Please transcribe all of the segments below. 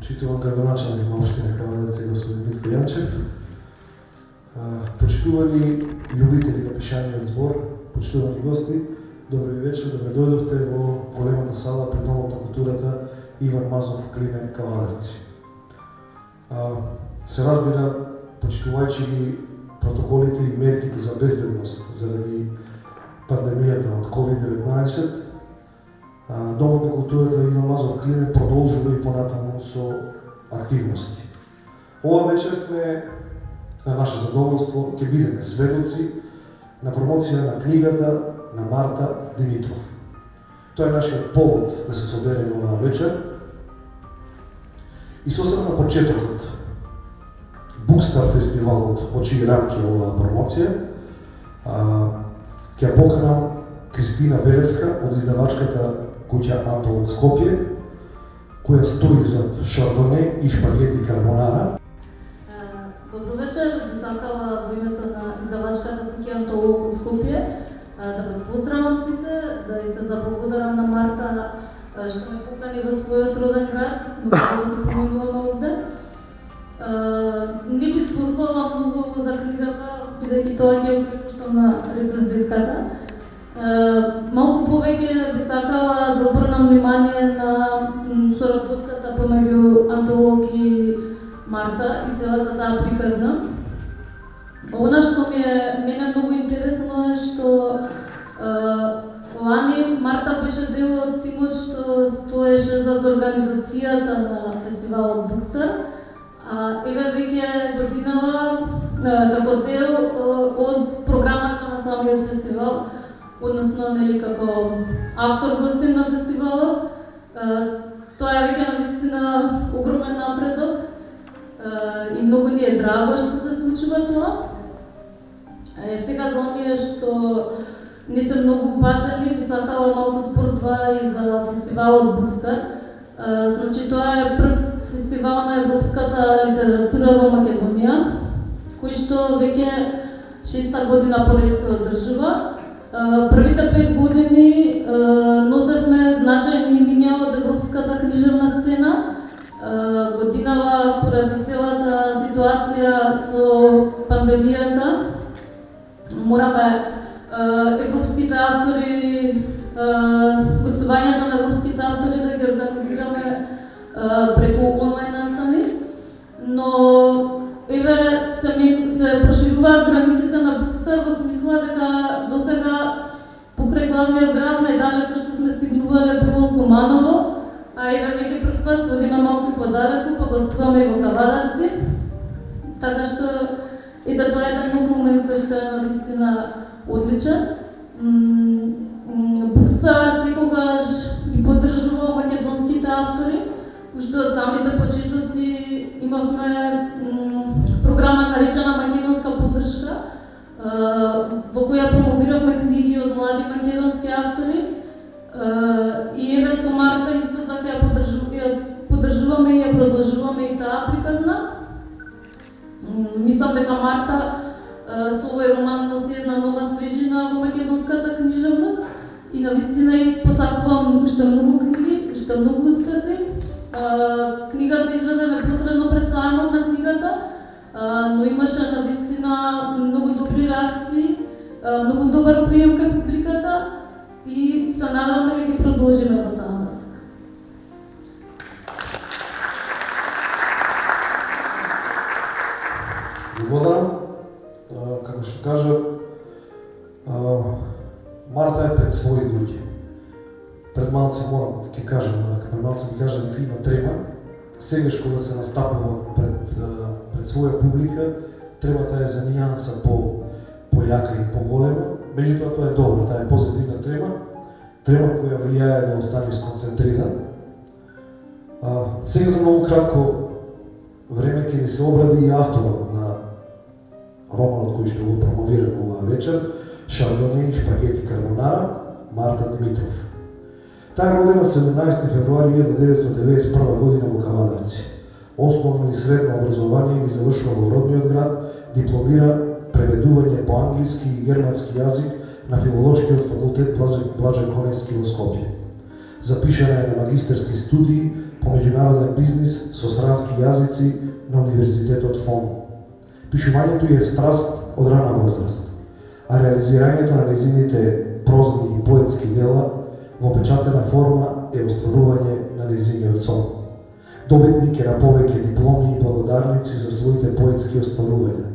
Почитуван градоначалник на општина Кавадарци господин Митко Јанчев, почитувани љубители на пишаниот збор, почитувани гости, добри вечер, добре дојдовте во големата сала пред Домот на културата Иван Мазов Климен Кавадарци. Се разбира, почитувајќи ги протоколите и мерките за безбедност заради пандемијата од COVID-19, Домот на културата Иван Мазов Климен продолжува и понатаму со активности. Ова вечер сме на наше задоволство, ќе бидеме сведоци на промоција на книгата на Марта Димитров. Тоа е нашиот повод да се собереме оваа вечер. И сосема на почетокот, Букстар фестивалот, во чии рамки оваа промоција, ќе поканам Кристина Велевска од издавачката куќа Антолог Скопје, која стои зад шардоне и шпагети карбонара. Добро вечер, би сакала во името на издавачката куќа Антолог од Скопје да ве поздравам сите, да и се заблагодарам на Марта што ме покани во својот роден град, но да се поминуваме овде. Не би зборувала многу за книгата, бидејќи тоа ќе го препуштам на рецензитката. Малку повеќе би сакала да обрнам внимание на соработката помеѓу Антолог и Марта и целата таа приказна. Она што мене многу интересно е што лани Марта беше дел од тимот што стоеше зад организацијата на фестивалот Букстар, еве веќе годинава како дел од програмата на самиот фестивал, односно нели како автор гостин на фестивалот. Тоа е веќе навистина огромен напредок и многу ни е драго што се случува тоа. Сега за оние што не се многу упатали, би сакала малку спортва и за фестивалот Букстар. Значи тоа е прв фестивал на европската литература во Македонија, кој што веќе 6-та година поред се одржува. Првите 5 години носевме значајни имиња од европската книжевна сцена. Годинава поради целата ситуација со пандемијата мораме европските автори, гостувањата на европските автори да ги организираме преку онлайн настани, но еве се прошируваат границите на Букстар во смисла дека досега покрај главниот град најдалеку што сме стигнувале било Куманово, а еве веќе прв пат одиме малку подалеку, па гостуваме и во Кавадарци. Така што ете тоа е еден нов момент кој што е навистина одличен. Букстар секогаш ги поддржува македонските автори, уште од самите почетоци имавме програма наречена Македонска поддршка, во која промовиравме книги од млади македонски автори. И еве со Марта исто така ја поддржуваме и ја продолжуваме и таа приказна. Мислам дека Марта со овој роман носи една нова свежина во македонската книжевност и навистина и посакувам уште многу книги, уште многу успеси. Книгата излезе непосредно пред сајмот на книгата, но имаше навистина многу добри реакции, многу добар прием кај публиката и се надевам дека ќе продолжиме во таа насока. Благодарам. Како што кажа, Марта е пред своји луѓе. Пред малце морам да ќе кажам, пред малце ми кажа дека има трема. Сегаш кога се настапува пред своја публика, тремата е за нијанса појака и поголема. Меѓутоа тоа е добро, таа е позитивна трема. Трема која влијае да остане сконцентриран. Сега за многу кратко време ќе ни се обради и авторот на романот кој што го промовира оваа вечер, Шардоне и шпагети карбонара, Марта Димитров. Таа е родена 17 февруари 1991 година во Кавадарци. Основно и средно образование ги завршува во родниот град, дипломира преведување по англиски и германски јазик на филолошкиот факултет Блажај Коневски во Скопје. Запишана е на магистерски студии по меѓународен бизнис со странски јазици на Универзитетот ФОН. Пишувањето е страст од рана возраст, а реализирањето на незините прозни и поетски дела во печатена форма е остварување на незиниот сон. Добитник е на повеќе дипломи и благодарници за своите поетски остварувања.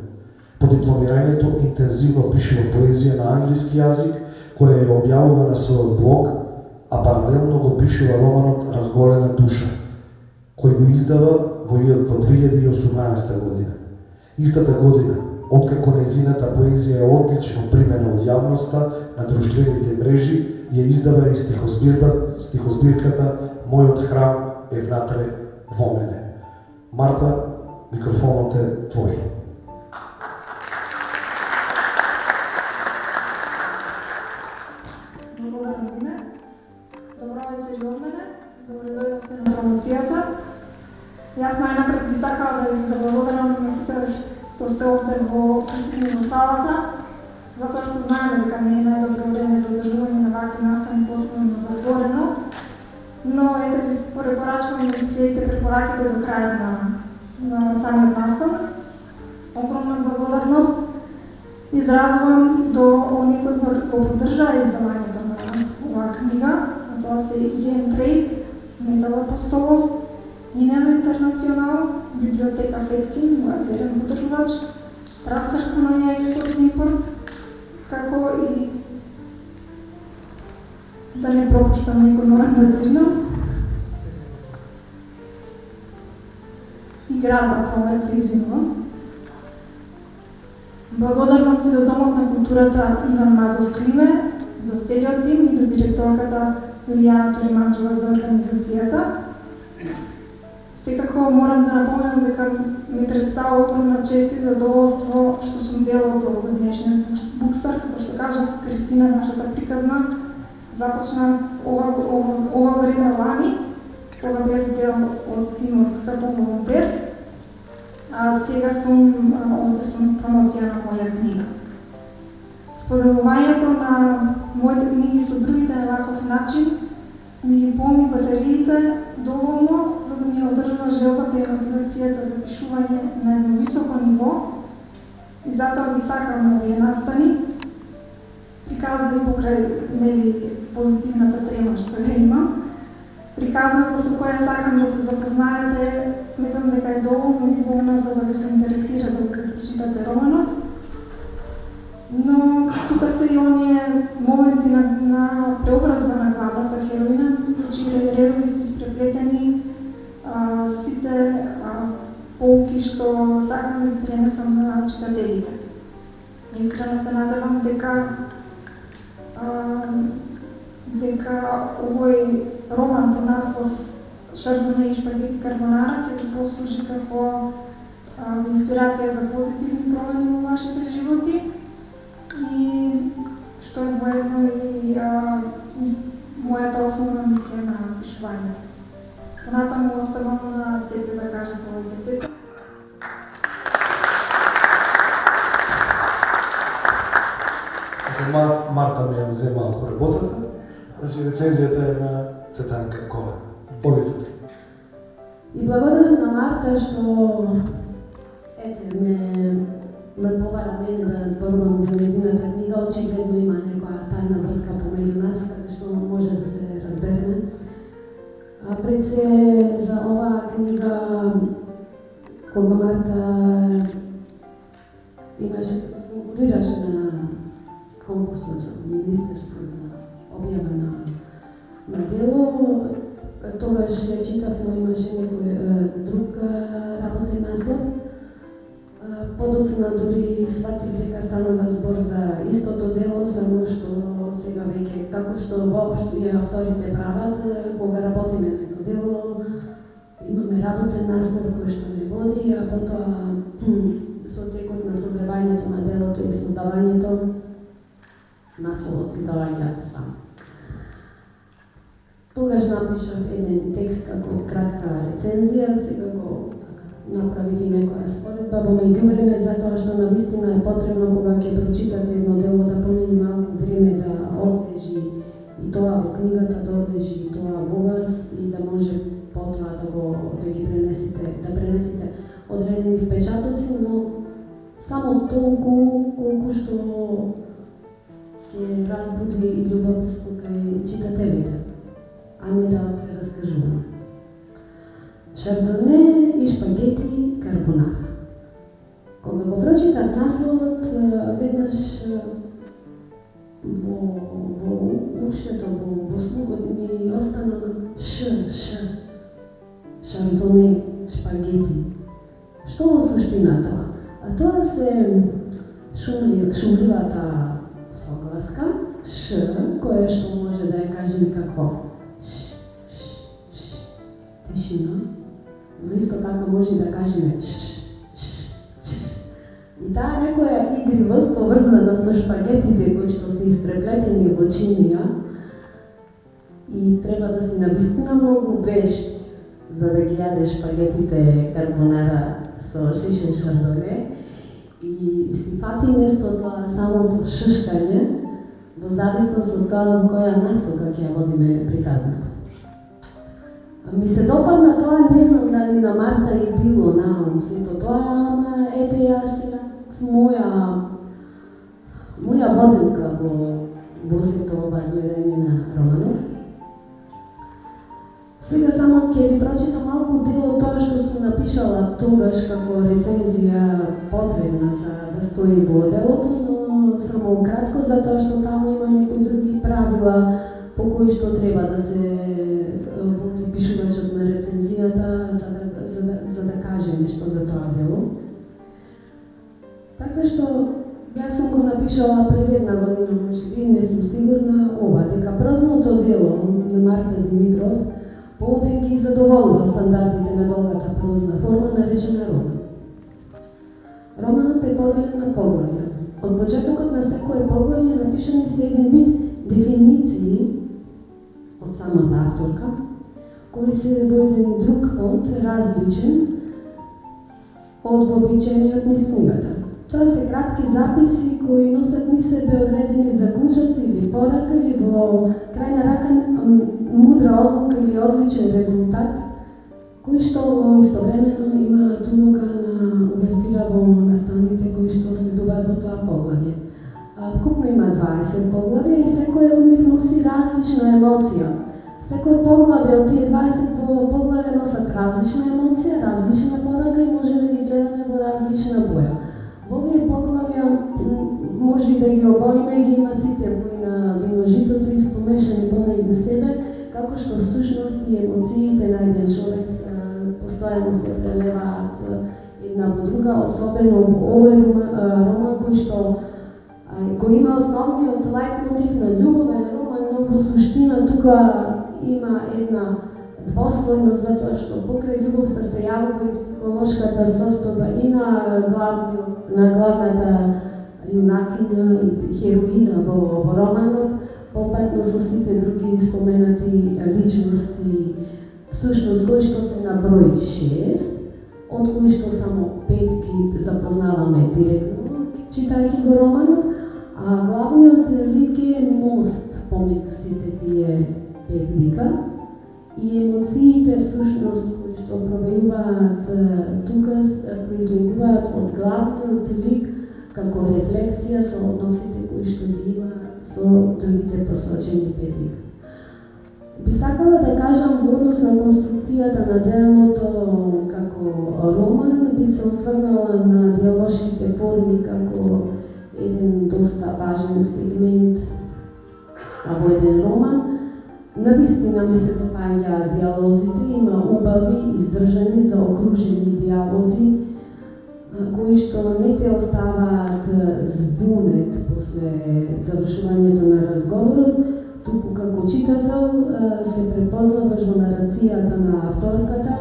По дипломирањето интензивно пишува поезија на англиски јазик, која ја објавува на својот блог, а паралелно го пишува романот Разголена душа, кој го издава во 2018 година. Истата година, откако незината поезија е одлично примена од јавноста на друштвените мрежи, ја издава и стихозбирката Мојот храм е внатре во мене. Марта, микрофонот е твој. Благодарам, Диме. Добро вечер и од мене. Добре дојдовте на промоцијата. Јас најнапред би сакала да ви се заблагодарам на сите што сте овде присутни во салата, затоа што знаеме дека не е најдобро време за одржување на вакви настани, посебно на затворено, но ете ви препорачувам да ги следите препораките до крајот на самиот настан. Огромна благодарност изразувам до оние кои го поддржаа издавањето на оваа книга, а тоа се Иен Трейд, Метал Апостолов, Инел Интернационал, Библиотека Феткин, мојот верен поддржувач, Трасер Становија Експорт Импорт, како и да не пропуштам некој, морам да црнам. И Градба Промет, се извинувам. Благодарности до Домот на културата Иван Мазов Климе, до целиот тим и до директорката Јулијана Ториманџова за организацијата. Секако морам да напоменам дека ми представува огромна чест и задоволство што сум дел од овогодишниот букстар. Како што кажав, Кристина, нашата приказна, започна ова време лани, кога бев дел од тимот како волонтер. А сега овде сум промоција на моја книга. Споделувањето на моите книги со другите на ваков начин ми ги полни батериите доволно за да ми одржува желбата и мотивацијата за пишување на едно високо ниво и затоа ги сакам овие настани. Приказна и покрај позитивната трема што ја имам. Приказната со која сакам да се запознаете, сметам дека е доволно убавна за да се интересира да прочитате романот. Но тука се и оние моменти на преобразба на главната хероина, во чии редови се испреплетени сите поуки што сакам да ги пренесам на читателите. Искрено се надевам дека овој роман по наслов Шардоне и шпагети карбонара ќе ви послужи како инспирација за позитивни промени во вашите животи и што е воедно и мојата основна мисија на пишувањето. Понатаму оставам на Цеце да каже повеќе. Цеце. Марта ми ја взе малку работата, значи рецензијата е на Цетанка Коле. Полицецки. И благодарам на Марта што ме побара мене да зборувам за незината книга. Очигледно има некоја тајна врска помеѓу нас, така што може да се разбереме. Пред се за оваа книга, кога Марта конкурираше на конкурсот за министерство за објава на дело, тогаш ја читав, но имаше некој друг работен наслов. Подоцна дури сватив дека станува збор за истото дело, само што сега веќе, како што воопшто и авторите прават, кога работиме на едно дело, имаме работен наслов кој што не води, а потоа со текот на созревањето на делото и создавањето, насловот се доаѓа сам. Тогаш напишав еден текст како кратка рецензија, сега го направив и некоја споредба во меѓувреме, затоа што навистина е потребно кога ќе прочитате едно дело да помени малку време да одлежи и тоа во книгата, да одлежи и тоа во вас и да може потоа да одредени впечатоци, но само толку колку што ќе разбуди љубовство кај читателите, а не да прераскажуваме. Шардоне и шпагети карбонара. Кога го прочитав насловот, веднаш во ушето, во слухот ми остана шардоне, шпагети. Што во суштина тоа? А тоа се шумливата согласка, која што може да ја кажеме како тишина, но исто така може да кажеме И таа некоја игривост поврзана со шпагетите кои што се испреплетени во чинија и треба да си навистина многу беш за да ги јадеш шпагетите карбонара со шишен шардоне и си фати место тоа самото шишкање во зависност од тоа во која насока ќе ја водиме приказната. Ми се допадна тоа, не знам дали на Марта и било на сето тоа, ама ете јас моја водилка во сето ова гледање на романот. Сега само ќе ви прочитам малку дел од тоа што сум напишала тогаш како рецензија потребна за да стои во делото, но само кратко, затоа што таму има некои други правила по кои што треба да се води пишувачот на рецензијата за да каже нешто за тоа дело. Така што јас сум го напишала пред една година, можеби, не сум сигурна ова, дека прозното дело на Марта Димитров по обем ги задоволува стандардите на долгата прозна форма наречена роман. Романот е поделен на поглавја. Од почетокот на секое поглавје напишани се еден вид дефиниции од самата авторка, кои се во еден друг фонд, различен од вообичаениот низ книгата. Тоа се кратки записи кои носат низ себе одредени заклучоци или порака или во крајна рака мудра одлука или одличен резултат, кои што истовремено имаат улога на увертира во наставните кои што следуваат во тоа поглавје. Вкупно има 20 поглавја и секој од нив носи различна емоција. Секој поглавје од тие 20 поглавја носат различна емоција, различна порака и може да ги гледаме во различна боја. Во овие поглавја може и да ги обоиме, ги има сите бои на виножитото и спомешани помеѓу себе, како што всушност и емоциите на еден човек постојано се прелеваат една во друга, особено во овој роман кој што кој има основниот лајтмотив на љубовен роман, но во суштина тука има една двослојност затоа што покрај љубовта се јавува и психолошката состојба и на главната јунакиња и хероина во романот, попатно со сите други споменати личности, всушност кои што се на број 6, од кои што само 5 ги запознаваме директно, читајќи го романот, а главниот лик е мост помеѓу сите тие 5 лика и емоциите всушност кои што провејуваат тука произлегуваат од главниот лик како рефлексија со односите кои што ги има со другите посочени 5 лика. Би сакала да кажам во однос на конструкцијата на делото како роман, би се осврнала на диалошките форми како еден доста важен сегмент во еден роман. Навистина ми се допаѓа диалозите, има убави, издржани, заокружени диалози, кои што не те оставаат збунет после завршувањето на разговорот, туку како читател се препознаваш во нарацијата на авторката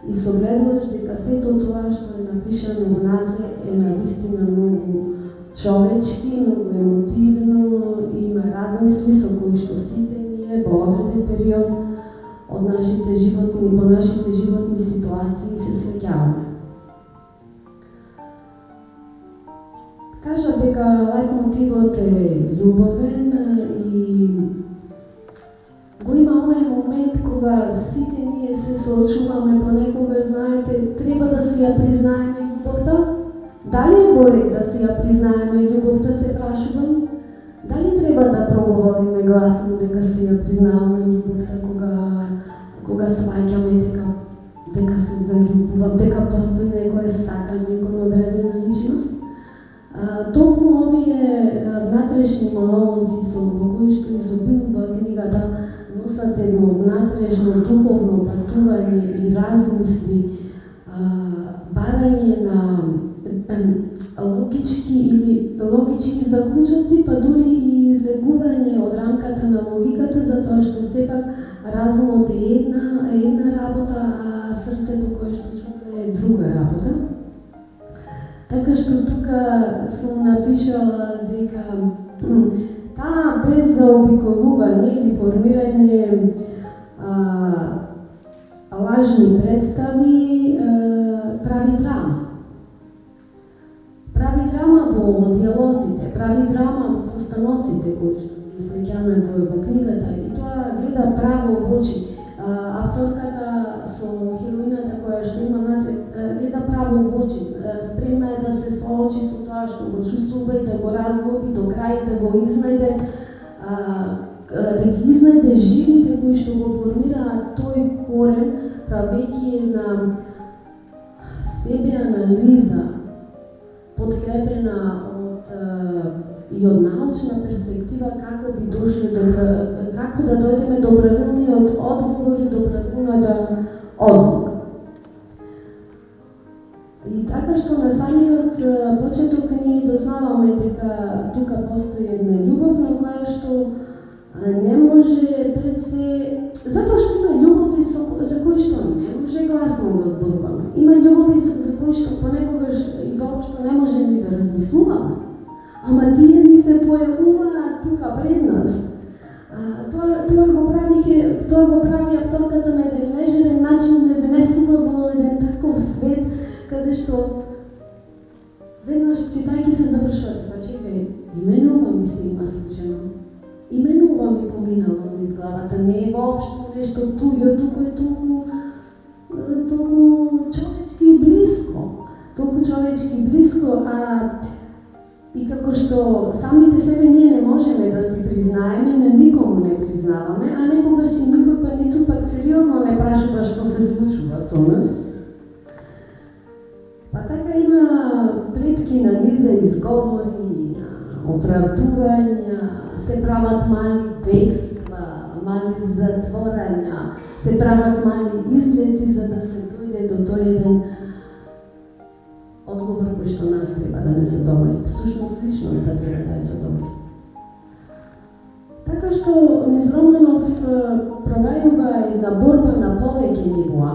и согледуваш дека сето тоа што е напишано внатре е навистина многу човечки, многу емотивно, има размисли со кои што сите ние во одреден период од по нашите животни ситуации се среќаваме. Кажа дека лајтмотивот е љубовен и го има онај момент кога сите ние се соочуваме понекогаш, знаете, треба да си ја си признаеме љубовта? Дали е горек да си ја признаеме љубовта, се прашувам? Дали треба да проговориме гласно дека си ја признаваме љубовта кога сваќаме дека се заљубувам, дека постои некој сакање кон одредена личност? Токму овие внатрешни монолози во кои што изобилува книгата носат едно внатрешно духовно патување и размисли, барање на логички заклучоци, па дури и излегување од рамката на логиката, затоа што сепак разумот е една работа, а срцето кое што чука е друга работа. Така што тука сум напишала дека таа без заобиколување или формирање лажни представи прави драма. Прави драма во диалозите, прави драма во состаноците кои што ги слеќаме во книгата, и тоа гледа право во очи. Авторката со хероината која што има внатре гледа право во очи, спремна е да се соочи со тоа што го чувствува и да го разглоби до крај, да го изнајде, да ги изнајде живите кои што го формираат тој корен, правејќи една себе анализа подкрепена и од научна перспектива како би дошле како да дојдеме до правилниот одговор и до правилната одлука. И така што на самиот почеток ние дознаваме дека тука постои една љубов на која што не може пред се, затоа што има љубови за кои што не може гласно да зборуваме. Има љубови за кои што понекогаш и воопшто не може ни да размислуваме. Ама тие ни се појавуваат тука пред нас. Тоа го прави авторката на еден нежелен начин да венесува во еден таков свет, каде што веднаш читајќи се завршувате, па чекај, имено ова ми се има случајно. Имено ова ми поминало низ главата, не е воопшто нешто туѓо, туку е толку човечки близко, и како што самите себе ние не можеме да си признаеме, на никому не признаваме, а некогаш и никој па ниту пак сериозно не прашува што се случува со нас. Па така има плетки на низа изговори, на оправдувања, се прават мали бегства, мали затворања, се прават мали излети за да се дојде до тој еден одговор кој што нас треба да не задоволи. Всушност личноста треба да ја задоволи. Така што низ Романов провајува една борба на повеќе нивоа,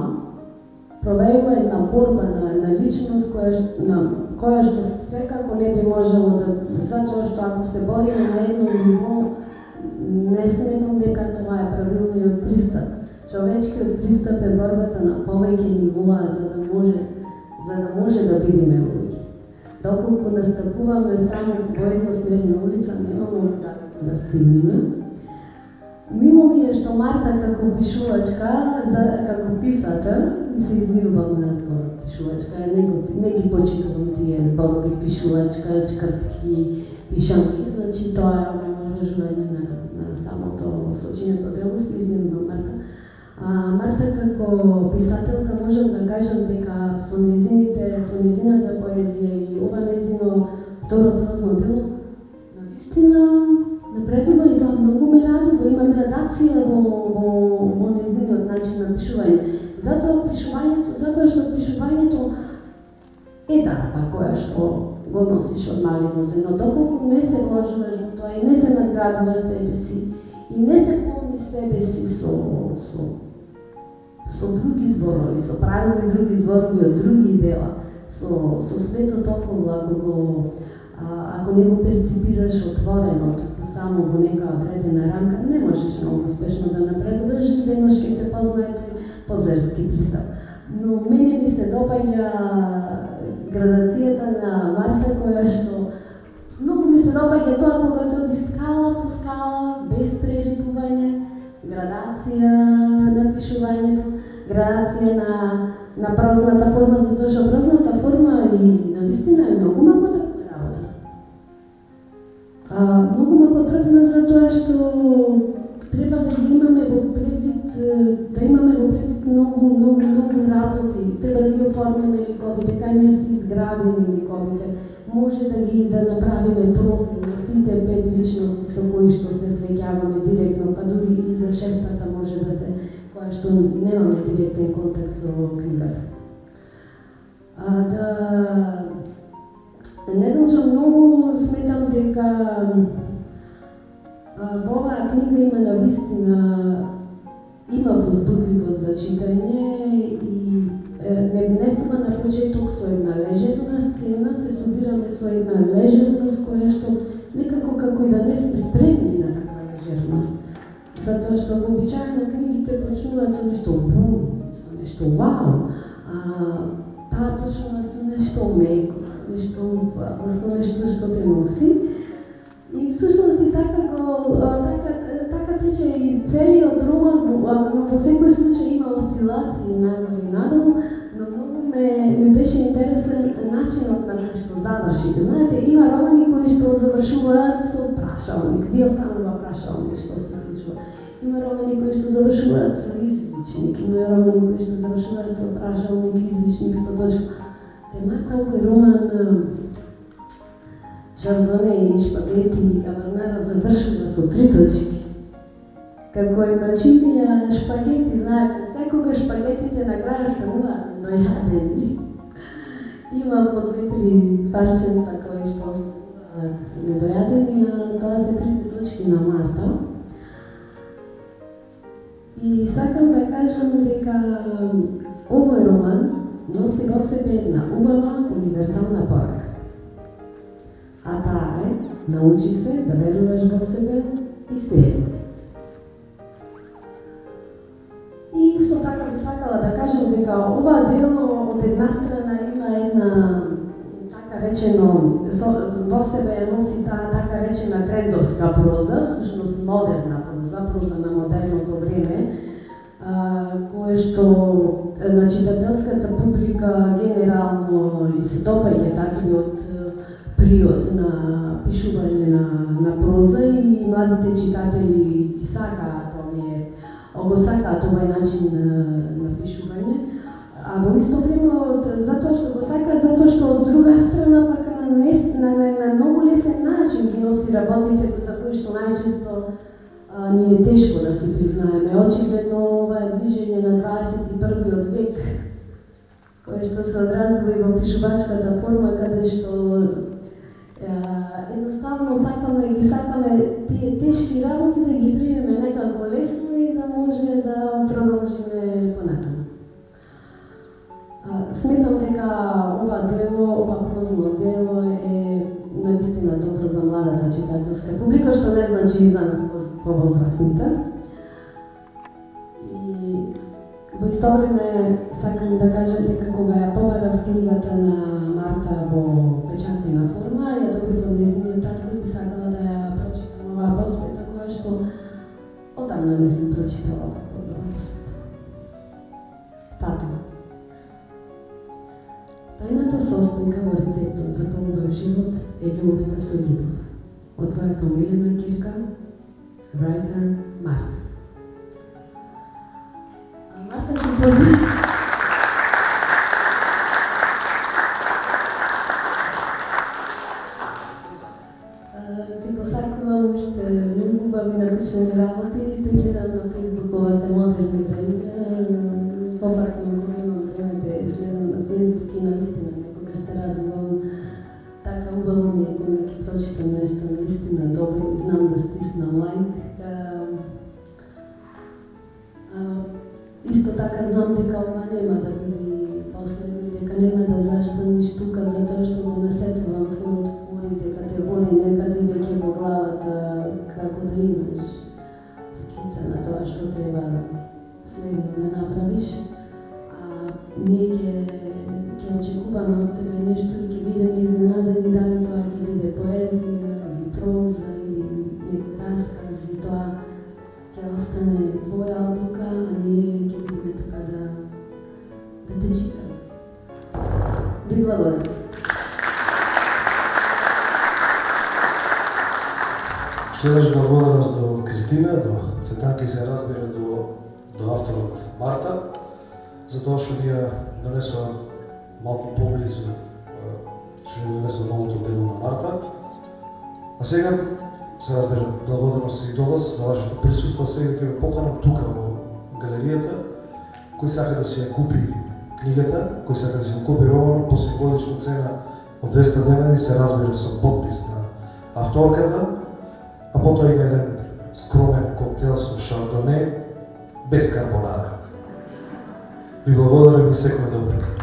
провајува една борба на личност која што секако не би можело да, затоа што ако се бориме на едно ниво, не сметам дека тоа е правилниот пристап. Човечкиот пристап е борбата на повеќе нивоа за да може да видиме луѓе. Доколку настапуваме само по едносмерна улица, немаме да стигнеме. Мило ми е што Марта како пишувачка, како писател, и се извинувам на зборот пишувачка, не ги почитувам тие зборови пишувачка, чкртки, пишанки, значи тоа е омаловажување на самото сочинето дело, се извинувам Марта. Марта како писателка можам да кажам дека со нејзината поезија и ова нејзино второ прозно дело навистина напредува и тоа многу ме радува, има градација во нејзиниот начин на пишување. Затоа што пишувањето е дарба која што го носиш од мали нозе, но доколку не се вложуваш во тоа и не се надградуваш себе си и не се полни себе си со други зборови, со правилни други зборови од други дела, со светот околу, ако не го перципираш отворено, само во нека одредена рамка, не можеш многу успешно да напредуваш и веднаш ќе се познае тој позерски пристап. Но мене ми се допаѓа градацијата на Марта, која што многу ми се допаѓа тоа кога се оди скала по скала, без прерипување, градација на пишувањето, градација на на прозната форма, затоа што прозната форма и навистина е многу малку трпна работа. Многу малку трпна затоа што треба да ги имаме во предвид, многу работи. Треба да ги оформиме ликовите, кај не се изградени ликовите. Може да направиме профил на сите 5 личности со кои што се среќаваме директно, па дури и за шестата може да се, која што немаме директен контакт со книгата. Не должам многу, сметам дека во оваа книга има навистина возбудливост за читање и не внесува на почеток со една лежерна сцена, се судираме со една лежерност која што некако како и да не сме спремни на таква лежерност. Затоа што вообичаено книгите почнуваат со нешто бум, со нешто вау, таа почнува со нешто меко, со нешто што те носи. И всушност и така тече и целиот роман, но во секој случај има осцилации нагоре и надолу, но многу ми беше интересен начинот на кој што заврши. Знаете, има романи кои што завршуваат со прашалник, ви останува прашалник што се случува. Има романи кои што завршуваат со извичник, има романи кои што завршуваат со прашалник, извичник, со точка. Марта овој роман Шардоне и шпагети и кабарнара завршува со 3 точки. Како е начинија шпагети, знаете, секогаш шпагетите на крај стануваат дојадени. Има по 2-3 парченца кои што стануваат недојадени, а тоа се 3 точки на Марта. И сакам да кажам дека овој роман носи во себе една убава универзална порака. А таа е, научи се да веруваш во себе и следувај. И исто така би сакала да кажам дека ова дело од една страна има една така речено, во себе носи таа така речена трендовска проза, всушност модерна проза на модерното време, кое што на читателската публика генерално и се допаѓа таквиот приод на пишување на проза и младите читатели ги сакаат овој начин на пишување. А во исто време, затоа што го сакаат, затоа што од друга страна пак на многу лесен начин ги носи работите за кои што најчесто ни е тешко да си признаеме. Очигледно ова е движење на 21. век, кое што се одразува и во пишувачката форма, каде што едноставно ги сакаме тие тешки работи да ги примеме некако лесно и да може да продолжиме понатаму. Сметам дека ова прозно дело е навистина добро за младата читателска публика, што не значи и за нас повозрастните. И во исто време сакам да кажам дека кога ја побарав книгата на Марта во печатена форма, ја добив од нејзиниот татко и би сакала да ја прочитам оваа посвета која што одамна не сум прочитала оваа посвета. Тато. Тајната состојка во рецептот за поубав живот е љубовта со љубов. Од твојата омилена ќерка, writer Марта. Марта се позна. Ти посакувам уште многу убави напишани работи, те гледам на Facebook, ова се модерни време, попратно кога имам време да следам на Facebook и наистина некогаш се радувам. Така убаво ми е кога ќе прочитам нешто наистина добро и знам да стиснам лайк. Исто така знам дека ова нема да биде последно, дека нема да заштаниш тука затоа што го насетувам твојот пори, дека те води некаде веќе во главата, како да имаш скица на тоа што треба следно да направиш. Ние ќе очекуваме од тебе нешто и ќе бидеме изненадени дали тоа ќе биде поезија или проза или некој расказ и тоа ќе остане твоја одлука, а ние ќе бидеме тука да те Уште еднаш благодарност до Кристина, до Цветанка и се разбира до авторот Марта, за тоа што ни ја донесува малку поблизу, што ни донесува новото дело на Марта. А сега се разбира благодарност и до вас за вашето присуство. Сега ќе ве поканам тука во галеријата, кој сака да си ја купи книгата, кој сака да си ја купи романот по символична цена од 200 денари, се разбира со подпис на авторката, а потоа има еден скромен коктел со шардоне без карбонара. Ви благодарам и секој добро.